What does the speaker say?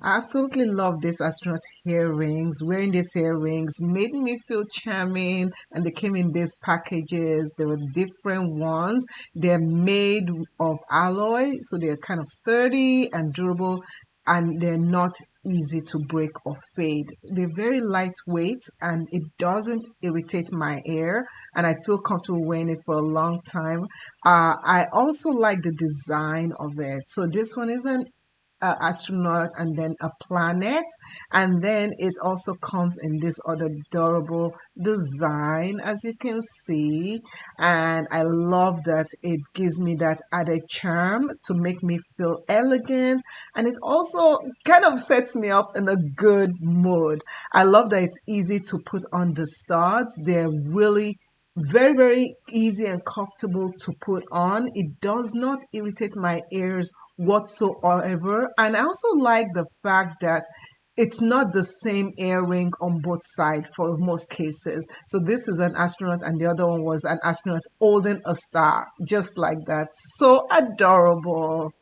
I absolutely love this astronaut earrings. Wearing these earrings made me feel charming, and they came in these packages. There were different ones. They're made of alloy, so they're kind of sturdy and durable, and they're not easy to break or fade. They're very lightweight and it doesn't irritate my hair, and I feel comfortable wearing it for a long time. I also like the design of it. So this one is an astronaut and then a planet, and then it also comes in this other durable design, as you can see. And I love that it gives me that added charm to make me feel elegant, and it also kind of sets me up in a good mood. I love that it's easy to put on the studs. They're really very easy and comfortable to put on. It does not irritate my ears whatsoever. And I also like the fact that it's not the same earring on both sides for most cases. So this is an astronaut and the other one was an astronaut holding a star, just like that. So adorable.